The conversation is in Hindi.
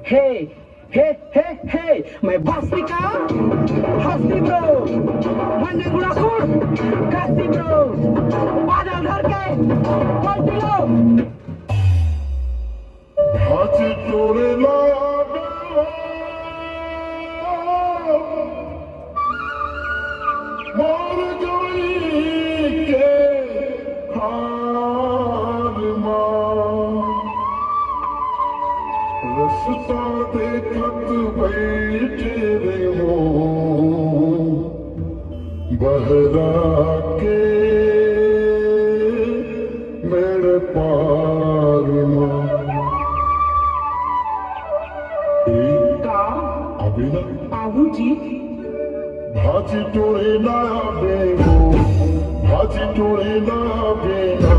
Hey, hey, hey, hey, मैं बास्तिका, हस्ती ब्रो, मंडे गुड़ाखोर, कास्ती ब्रो, बादल धर के, पलटी लो। হাতি তোরে লাগাবো মর জড়িকে হার रस्ता देखत बैठे रे हो बहरा के मेरे पार का, अभी ना आहू जी, भाजी टोले ना बेगो भाजी टोले ना बेना